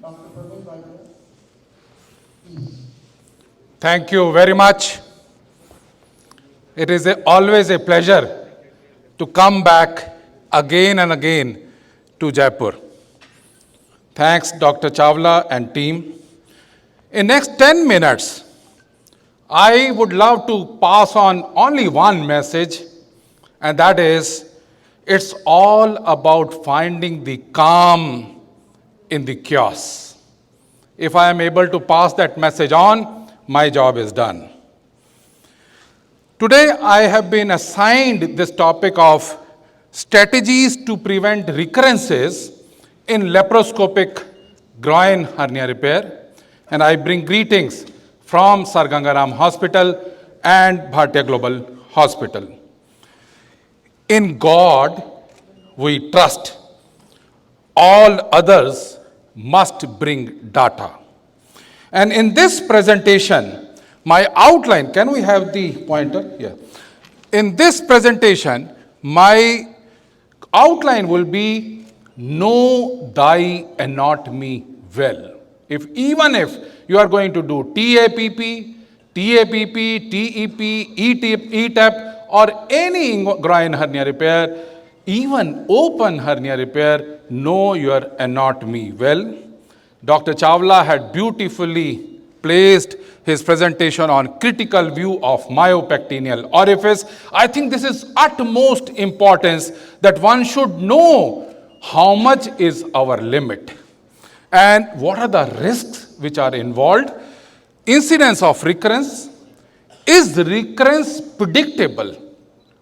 Dr. Parveen, please. Thank you very much. It is always a pleasure to come back again and again to Jaipur. Thanks, Dr. Chawla and team. In next 10 minutes, I would love to pass on only one message, and that is, it's all about finding the calm in the chaos. If I am able to pass that message on, my job is done. Today, I have been assigned this topic of strategies to prevent recurrences in laparoscopic groin hernia repair, and I bring greetings from Sir Gangaram Hospital and Bhatia Global Hospital. In God, we trust. All others must bring data. And in this presentation, my outline, can we have the pointer? Yeah. In this presentation, my outline will be know thy anatomy well. Even if you are going to do TAPP, TEP, ETAP, or any groin hernia repair, even open hernia repair, know your anatomy well. Dr. Chawla had beautifully placed his presentation on critical view of myopectineal orifice. I think this is utmost importance that one should know how much is our limit and what are the risks which are involved. Incidence of recurrence. Is recurrence predictable?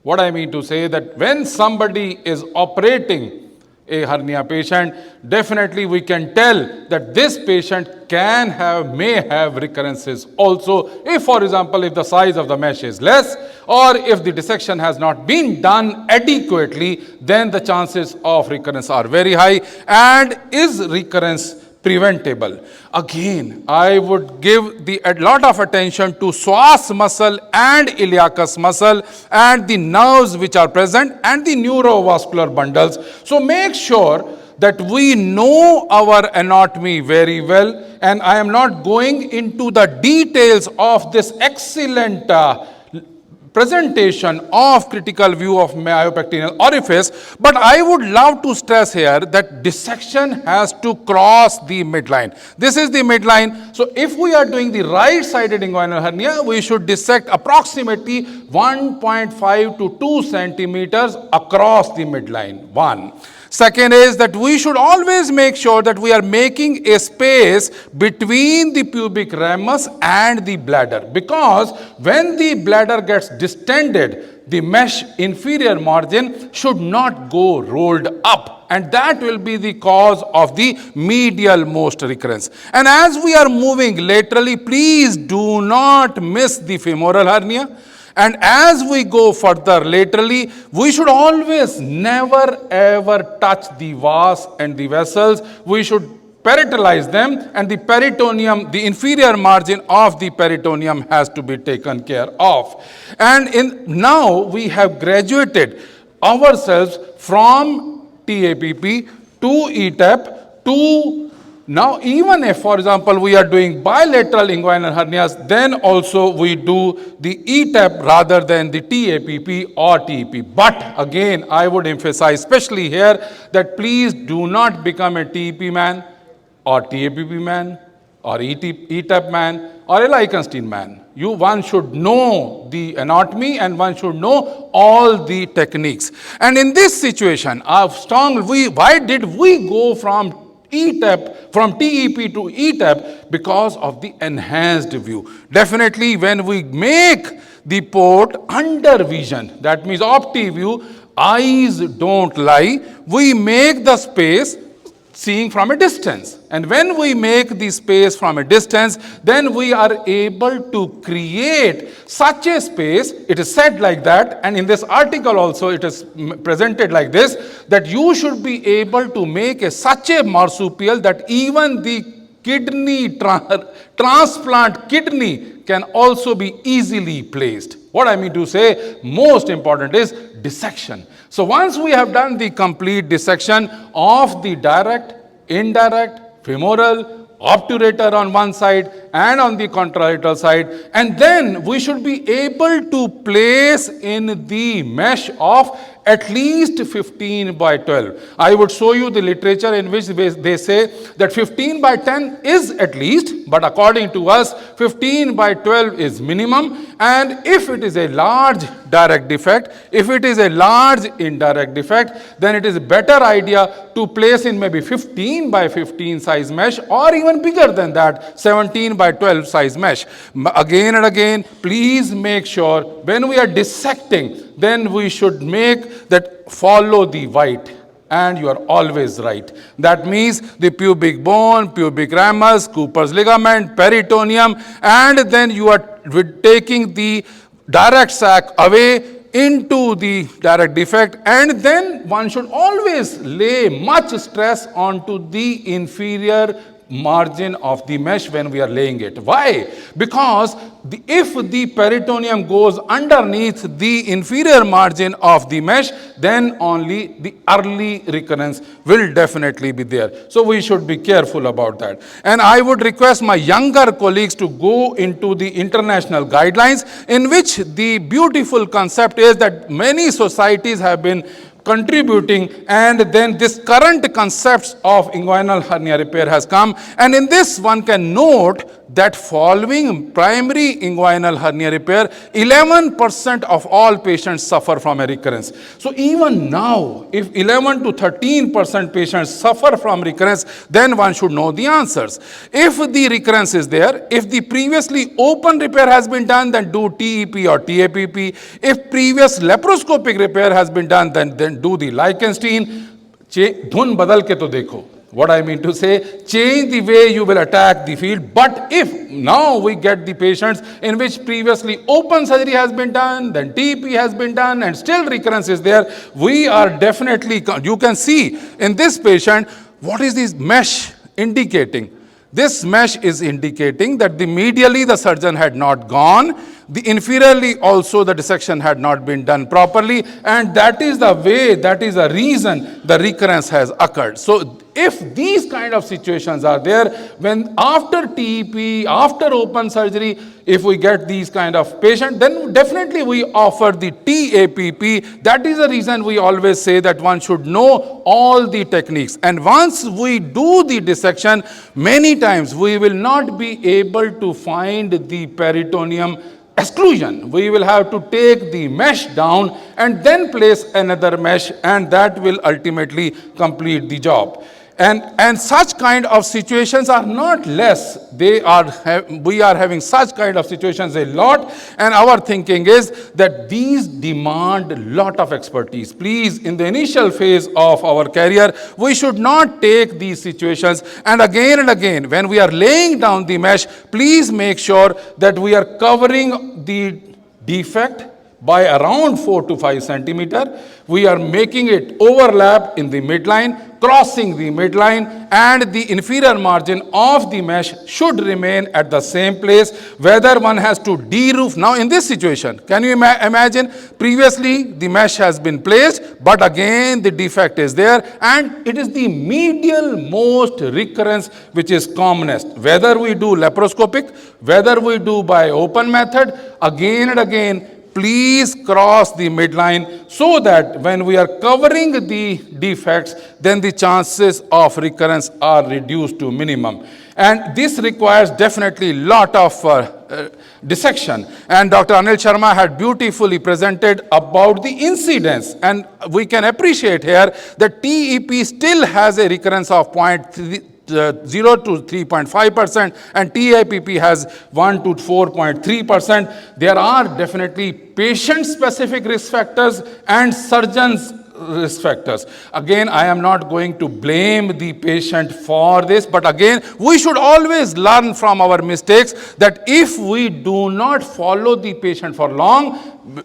What I mean to say that when somebody is operating a hernia patient, definitely we can tell that this patient may have recurrences also. If, for example, if the size of the mesh is less or if the dissection has not been done adequately, then the chances of recurrence are very high. And is recurrence preventable? Again, I would give a lot of attention to psoas muscle and iliacus muscle and the nerves which are present and the neurovascular bundles. So make sure that we know our anatomy very well, and I am not going into the details of this excellent presentation of critical view of myopectineal orifice, but I would love to stress here that dissection has to cross the midline. This is the midline. So if we are doing the right-sided inguinal hernia, we should dissect approximately 1.5 to 2 centimeters across the midline. One. Second is that we should always make sure that we are making a space between the pubic ramus and the bladder, because when the bladder gets distended, the mesh inferior margin should not go rolled up, and that will be the cause of the medial most recurrence. And as we are moving laterally, please do not miss the femoral hernia. And as we go further laterally, we should always never ever touch the vas and the vessels. We should peritalize them, and the peritoneum, the inferior margin of the peritoneum has to be taken care of. And now we have graduated ourselves from TAPP to ETAP to now, even if, for example, we are doing bilateral inguinal hernias, then also we do the ETAP rather than the TAPP or TEP. But again, I would emphasize, especially here, that please do not become a TEP man or TAPP man or ETAP man or a Lichtenstein man. One should know the anatomy and one should know all the techniques. And in this situation, why did we go from ETAP, from TEP to ETAP? Because of the enhanced view. Definitely when we make the port under vision, that means opti view, eyes don't lie, we make the space seeing from a distance. And when we make the space from a distance, then we are able to create such a space. It is said like that, and in this article also it is presented like this, that you should be able to make such a marsupial that even the kidney transplant kidney can also be easily placed. What I mean to say, most important is dissection. So once we have done the complete dissection of the direct, indirect, femoral, obturator on one side and on the contralateral side, and then we should be able to place in the mesh of at least 15 by 12. I would show you the literature in which they say that 15 by 10 is at least, but according to us, 15 by 12 is minimum. And if it is a large direct defect, if it is a large indirect defect, then it is a better idea to place in maybe 15 by 15 size mesh, or even bigger than that, 17 by 12 size mesh. Again and again, please make sure when we are dissecting, then we should make that follow the white, and you are always right. That means the pubic bone, pubic ramus, Cooper's ligament, peritoneum, and then you are taking the direct sac away into the direct defect, and then one should always lay much stress onto the inferior margin of the mesh when we are laying it. Why? Because if the peritoneum goes underneath the inferior margin of the mesh, then only the early recurrence will definitely be there. So we should be careful about that. And I would request my younger colleagues to go into the international guidelines, in which the beautiful concept is that many societies have been contributing, and then this current concepts of inguinal hernia repair has come, and in this one can note that following primary inguinal hernia repair, 11% of all patients suffer from a recurrence. So even now, if 11 to 13% patients suffer from recurrence, then one should know the answers. If the recurrence is there, if the previously open repair has been done, then do TEP or TAPP. If previous laparoscopic repair has been done, then do the Lichtenstein. धुन बदल के तो देखो. What I mean to say, change the way you will attack the field. But if now we get the patients in which previously open surgery has been done, then TP has been done, and still recurrence is there, we are definitely, you can see in this patient, what is this mesh indicating? This mesh is indicating that the medially the surgeon had not gone, the inferiorly also the dissection had not been done properly, and that is the way, that is the reason the recurrence has occurred. So if these kind of situations are there, when after TEP, after open surgery, if we get these kind of patient, then definitely we offer the TAPP. That is the reason we always say that one should know all the techniques. And once we do the dissection, many times we will not be able to find the peritoneum exclusion. We will have to take the mesh down and then place another mesh, and that will ultimately complete the job. And such kind of situations are not less. We are having such kind of situations a lot, and our thinking is that these demand a lot of expertise. Please, in the initial phase of our career, we should not take these situations. And again, when we are laying down the mesh, please make sure that we are covering the defect by around 4 to 5 centimeter. We are making it overlap in the midline, crossing the midline, and the inferior margin of the mesh should remain at the same place. Whether one has to de-roof. Now in this situation, can you imagine, previously the mesh has been placed, but again the defect is there, and it is the medial most recurrence which is commonest. Whether we do laparoscopic, whether we do by open method, again and again, please cross the midline so that when we are covering the defects, then the chances of recurrence are reduced to minimum. And this requires definitely lot of dissection. And Dr. Anil Sharma had beautifully presented about the incidence. And we can appreciate here that TEP still has a recurrence of 0.0 to 3.5%, and TAPP has 1 to 4.3%. There are definitely patient-specific risk factors and surgeons' risk factors. Again, I am not going to blame the patient for this, but again, we should always learn from our mistakes that if we do not follow the patient for long,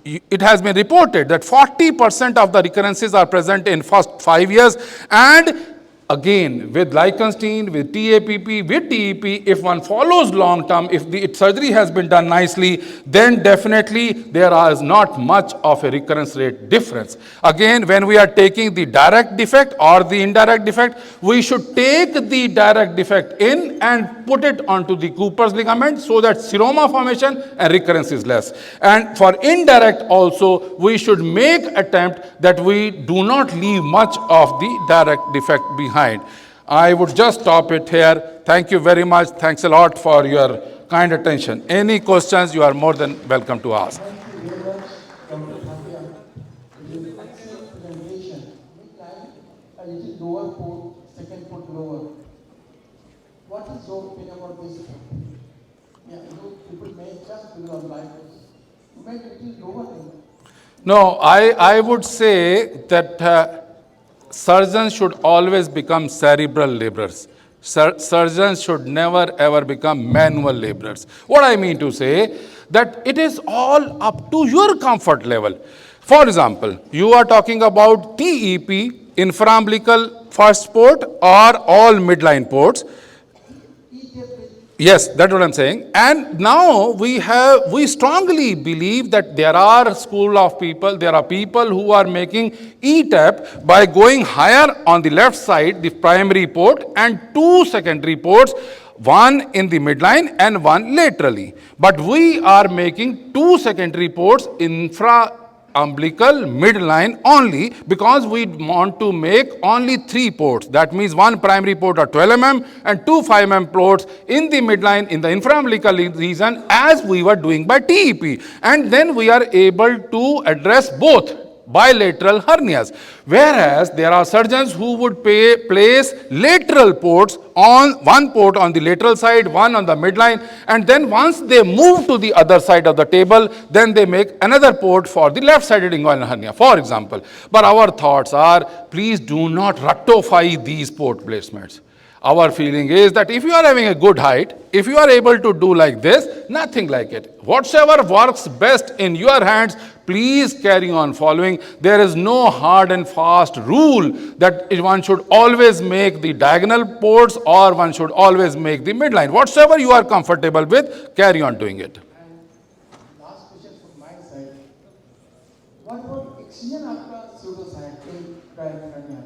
it has been reported that 40% of the recurrences are present in first 5 years, and Again, with Lichtenstein, with TAPP, with TEP, if one follows long term, if the surgery has been done nicely, then definitely there is not much of a recurrence rate difference. Again, when we are taking the direct defect or the indirect defect, we should take the direct defect in and put it onto the Cooper's ligament so that seroma formation and recurrence is less. And for indirect also, we should make attempt that we do not leave much of the direct defect behind. I would just stop it here. Thank you very much. Thanks a lot for your kind attention. Any questions, you are more than welcome to ask. Thank you very much, Dr. Bhatia. It is an excellent presentation. Midline, a little lower port, second foot lower. What is your opinion about this? Yeah, people may just do on like this. You make it a little lower than that. No, I would say that surgeons should always become cerebral laborers. Surgeons should never ever become manual laborers. What I mean to say, that it is all up to your comfort level. For example, you are talking about TEP, infraumbilical first port or all midline ports. Yes, that's what I'm saying. And now we strongly believe that there are school of people, there are people who are making ETAP by going higher on the left side, the primary port, and two secondary ports, one in the midline and one laterally. But we are making two secondary ports umbilical midline only because we want to make only 3 ports. That means one primary port of 12 mm and two 5 mm ports in the midline in the infraumbilical region as we were doing by TEP. And then we are able to address both bilateral hernias. Whereas there are surgeons who would place lateral ports on one port on the lateral side, one on the midline, and then once they move to the other side of the table, then they make another port for the left-sided inguinal hernia, for example. But our thoughts are, please do not ratify these port placements. Our feeling is that if you are having a good height, if you are able to do like this, nothing like it. Whatsoever works best in your hands, please carry on following. There is no hard and fast rule that one should always make the diagonal ports or one should always make the midline. Whatsoever you are comfortable with, carry on doing it. And last question from my side. What about excision after pseudosciatic direct hernia?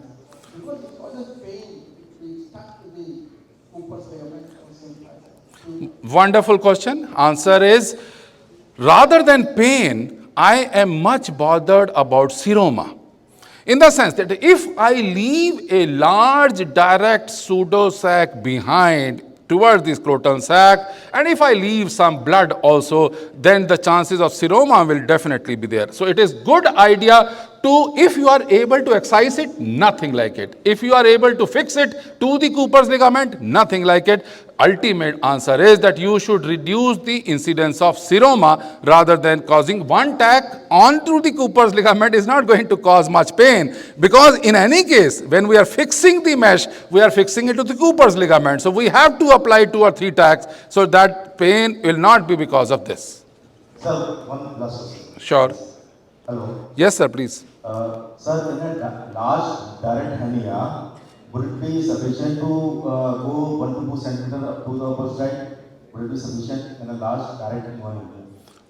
Because it causes pain, it stuck to the Cooper's ligament or same. Wonderful question. Answer is, rather than pain, I am much bothered about seroma. In the sense that if I leave a large direct pseudosac behind towards the scrotal sac, and if I leave some blood also, then the chances of seroma will definitely be there. So it is good idea to, if you are able to excise it, nothing like it. If you are able to fix it to the Cooper's ligament, nothing like it. Ultimate answer is that you should reduce the incidence of seroma rather than causing one tack on through the Cooper's ligament is not going to cause much pain, because in any case, when we are fixing the mesh, we are fixing it to the Cooper's ligament. So we have to apply 2 or 3 tacks so that pain will not be because of this. Sir, one last question. Sure. Hello. Yes, sir, please. Sir, in a large direct hernia, would it be sufficient to go 1 to 2 centimeters up to the upper side? Would it be sufficient in a large direct hernia?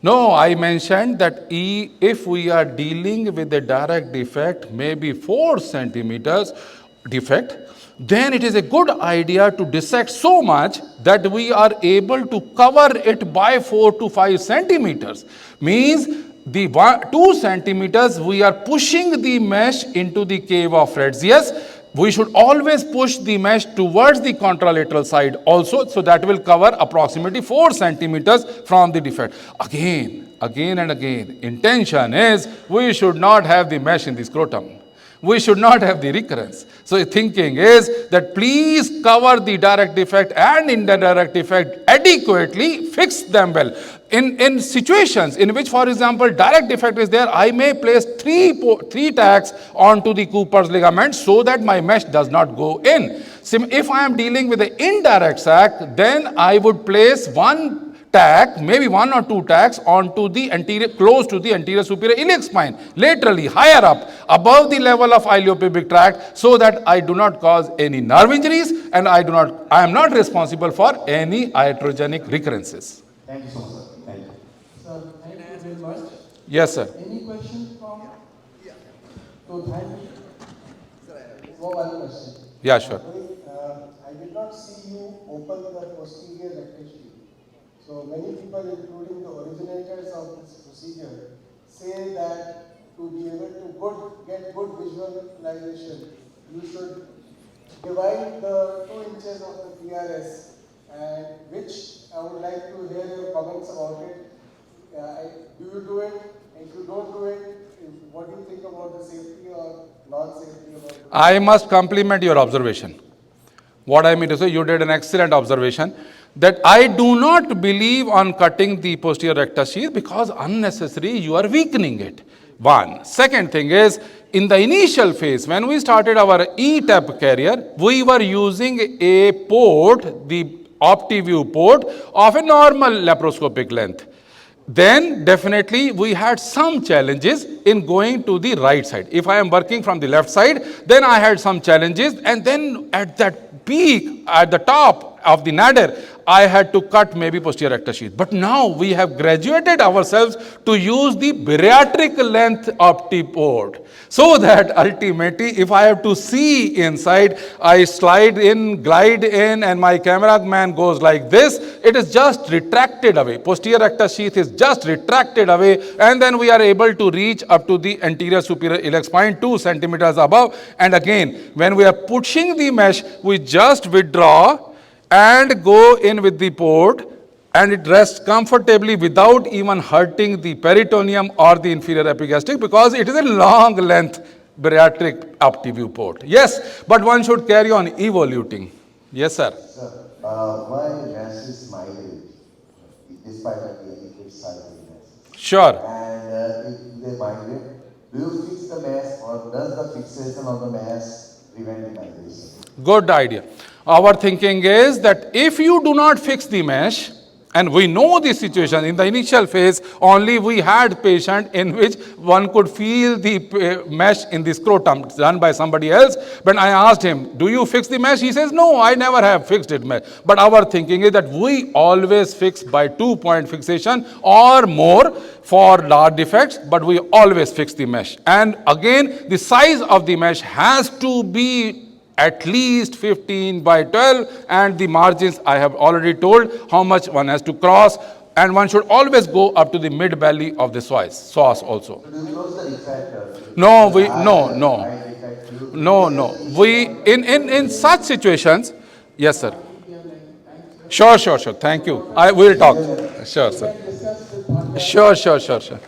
No, I mentioned that if we are dealing with a direct defect, maybe 4 centimeters defect, then it is a good idea to dissect so much that we are able to cover it by 4 to 5 centimeters. Means the 2 centimeters, we are pushing the mesh into the cave of threads. Yes, we should always push the mesh towards the contralateral side also, so that will cover approximately 4 centimeters from the defect. Again and again, intention is we should not have the mesh in the scrotum. We should not have the recurrence. So thinking is that please cover the direct defect and indirect defect adequately, fix them well. In situations in which, for example, direct defect is there, I may place 3 tacks onto the Cooper's ligament so that my mesh does not go in. If I am dealing with the indirect sac, then I would place 1 tack, maybe 1 or 2 tacks onto the anterior, close to the anterior superior iliac spine, laterally, higher up, above the level of iliopubic tract, so that I do not cause any nerve injuries and I am not responsible for any iatrogenic recurrences. Thank you so much, sir. Thank you. Sir, thank you very much. Yes, sir. Any questions from? So thank you. One question. Yeah, sure. I did not see you open the posterior rectus sheath. So many people, including the originators of this procedure, say that to be able to get good visualization, you should divide the 2 inches of the PRS, and which I would like to hear your comments about it. Do you do it? If you don't do it, what do you think about the safety or non-safety about it? I must compliment your observation. What I mean to say, you did an excellent observation, that I do not believe on cutting the posterior rectus sheath because unnecessary you are weakening it. One. Second thing is, in the initial phase, when we started our E-TAP carrier, we were using a port, the OptiView port of a normal laparoscopic length. Then definitely we had some challenges in going to the right side. If I am working from the left side, then I had some challenges, and then at that peak, at the top of the nadir, I had to cut maybe posterior rectus sheath. But now we have graduated ourselves to use the bariatric length OptiPort, so that ultimately if I have to see inside, I slide in, glide in, and my cameraman goes like this. It is just retracted away. Posterior rectus sheath is just retracted away, and then we are able to reach up to the anterior superior iliac spine 2 centimeters above. And again, when we are pushing the mesh, we just withdraw and go in with the port, and it rests comfortably without even hurting the peritoneum or the inferior epigastric, because it is a long length bariatric OptiView port. Yes, but one should carry on evoluting. Yes, sir. Sir, why mesh is migrate despite the adequate size of the mesh? Sure. And if they migrate, do you fix the mesh or does the fixation of the mesh prevent the migration? Good idea. Our thinking is that if you do not fix the mesh, and we know the situation, in the initial phase, only we had patient in which one could feel the mesh in the scrotum done by somebody else. When I asked him, do you fix the mesh? He says, no, I never have fixed it mesh. But our thinking is that we always fix by 2-point fixation or more for large defects, but we always fix the mesh. And again, the size of the mesh has to be at least 15 by 12, and the margins I have already told how much one has to cross, and one should always go up to the mid belly of the sauce also. So do you close the refractor? No, we in such situations. Yes, sir. Sure. Thank you. I will talk. Sure, sir. Sure.